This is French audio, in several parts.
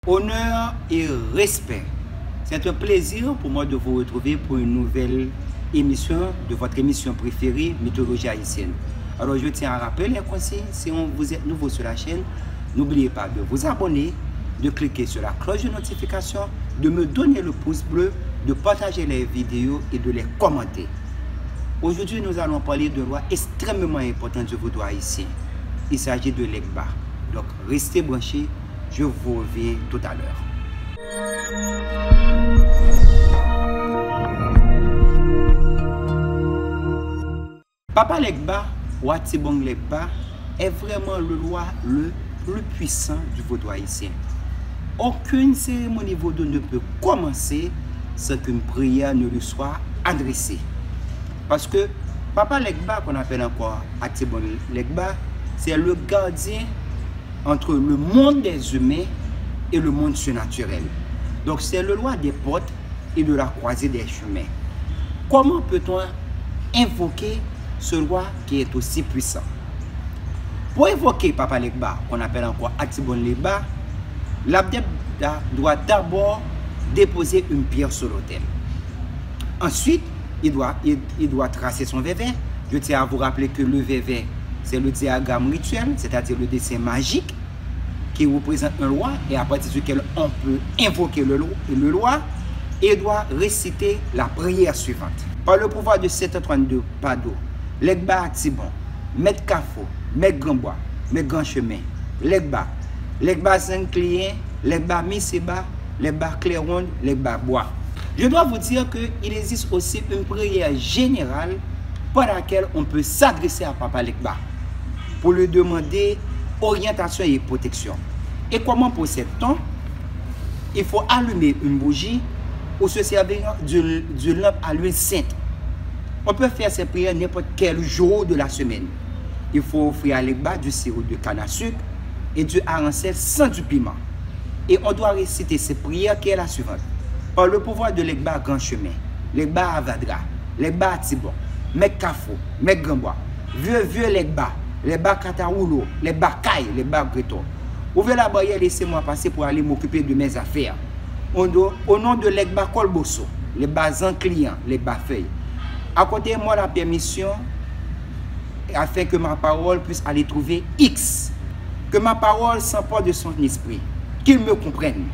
Honneur et respect. C'est un plaisir pour moi de vous retrouver pour une nouvelle émission de votre émission préférée, Mythologie haïtienne. Alors je tiens à rappeler les consignes, si vous êtes nouveau sur la chaîne, n'oubliez pas de vous abonner, de cliquer sur la cloche de notification, de me donner le pouce bleu, de partager les vidéos et de les commenter. Aujourd'hui, nous allons parler de loi extrêmement importante du vaudou haïtien. Il s'agit de l'Egba. Donc restez branchés, je vous reviens tout à l'heure. Papa Legba, ou Atibong Legba, est vraiment le roi le plus puissant du vaudou haïtien. Aucune cérémonie vaudou ne peut commencer sans qu'une prière ne lui soit adressée. Parce que Papa Legba, qu'on appelle encore Atibong Legba, c'est le gardien entre le monde des humains et le monde surnaturel. Donc c'est le roi des portes et de la croisée des chemins. Comment peut-on invoquer ce roi qui est aussi puissant? Pour évoquer Papa Legba, qu'on appelle encore Atibong Legba, l'abdep doit d'abord déposer une pierre sur l'autel. Ensuite, il doit tracer son vévé. Je tiens à vous rappeler que le vévé, c'est le diagramme rituel, c'est-à-dire le dessin magique qui représente un roi et à partir duquel on peut invoquer le roi et doit réciter la prière suivante. Par le pouvoir de 732 Pado, Legba Atibong, Maître Kafo, Maître Grandbois, Maître Grand Chemin, Legba Saint-Client, Legba Miseba, Legba Claironde, Legba Bois. Je dois vous dire qu'il existe aussi une prière générale par laquelle on peut s'adresser à Papa Legba pour lui demander orientation et protection. Et comment procède-t-on? Il faut allumer une bougie ou se servir du lampe à l'huile sainte. On peut faire ces prières n'importe quel jour de la semaine. Il faut offrir à Legba du sirop de canne à sucre et du arancel sans du piment. Et on doit réciter ces prières qui est la suivante. Par le pouvoir de Legba Grand Chemin, Legba Avadra, Legba Atibong, Maître Kafo, Maître Grandbois, vieux Legba, Legba Kataoulo, Legba Kaye, Legba Greton. Ouvrez la barrière, laissez-moi passer pour aller m'occuper de mes affaires. Au nom de Legba Kolboso, Legba Zanclian, Legba Feuille, accordez-moi la permission afin que ma parole puisse aller trouver X. Que ma parole s'emporte de son esprit. Qu'il me comprenne.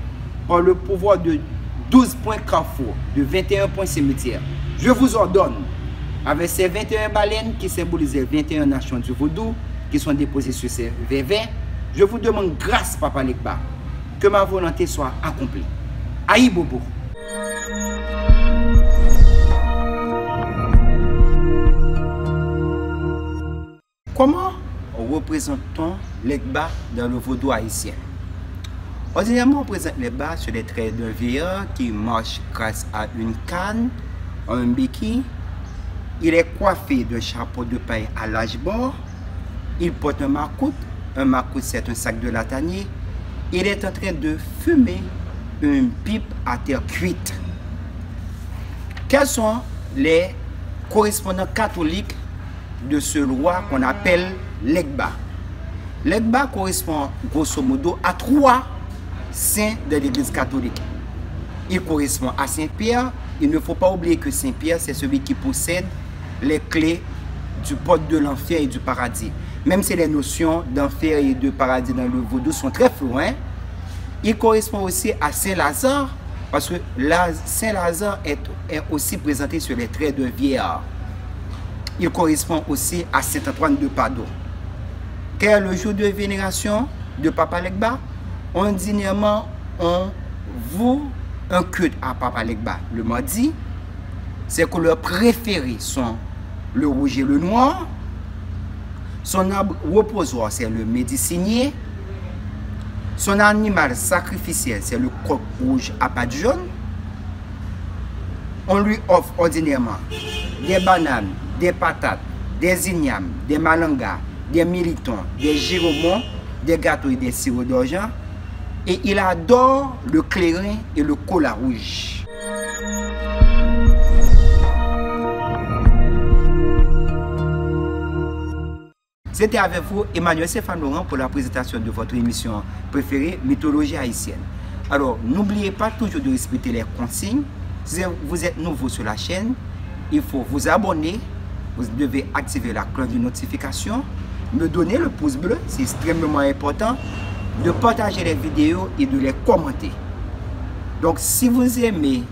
Par le pouvoir de 12 points carrefour, de 21 points cimetière, je vous ordonne, avec ces 21 baleines qui symbolisent les 21 nations du vaudou, qui sont déposées sur ces vévés, je vous demande grâce, Papa Legba, que ma volonté soit accomplie. Aïe Bobo. Comment représente-t-on Legba dans le vaudou haïtien? Ordinairement, on présente Legba sur les traits d'un vieillard qui marche grâce à une canne, un béquille. Il est coiffé d'un chapeau de paille à large bord. Il porte un macoute. Un macoute, c'est un sac de latanier. Il est en train de fumer une pipe à terre cuite. Quels sont les correspondants catholiques de ce roi qu'on appelle Legba? Legba correspond grosso modo à 3 saints de l'église catholique. Il correspond à Saint-Pierre. Il ne faut pas oublier que Saint-Pierre, c'est celui qui possède les clés du porte de l'enfer et du paradis. Même si les notions d'enfer et de paradis dans le vaudou sont très floues, il correspond aussi à Saint-Lazare, parce que Saint-Lazare est aussi présenté sur les traits d'un vieillard. Il correspond aussi à Saint-Antoine de Padoue. Quel est le jour de vénération de Papa Legba? Ordinairement, on voue un culte à Papa Legba le mardi. Ses couleurs préférées sont le rouge et le noir. Son arbre reposoir, c'est le médecinier. Son animal sacrificiel, c'est le coq rouge à pattes jaunes. On lui offre ordinairement des bananes, des patates, des ignames, des malangas, des militons, des giromons, des gâteaux et des sirops d'argent. Et il adore le clairin et le cola rouge. C'était avec vous Emmanuel Stéphane Laurent pour la présentation de votre émission préférée, Mythologie haïtienne. Alors, n'oubliez pas toujours de respecter les consignes. Si vous êtes nouveau sur la chaîne, il faut vous abonner. Vous devez activer la cloche de notification. Me donner le pouce bleu, c'est extrêmement important. De partager les vidéos et de les commenter. Donc, si vous aimez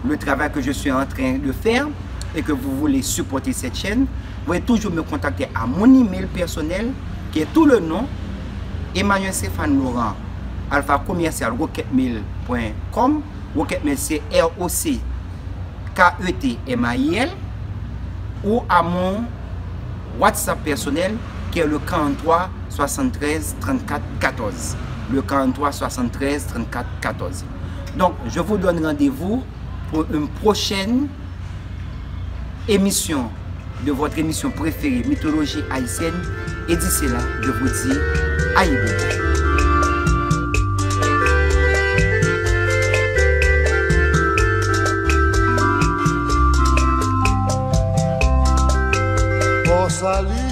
le travail que je suis en train de faire et que vous voulez supporter cette chaîne, vous pouvez toujours me contacter à mon email personnel qui est tout le nom Emmanuel Stéphane Laurent alpha commercial rocketmail.com. Rocketmail c'est ROCKETMAIL, ou à mon WhatsApp personnel qui est le 43 73 34 14. Le 43 73 34 14. Donc, je vous donne rendez-vous pour une prochaine émission de votre émission préférée, Mythologie haïtienne. Et d'ici là, je vous dis aïe. Salut.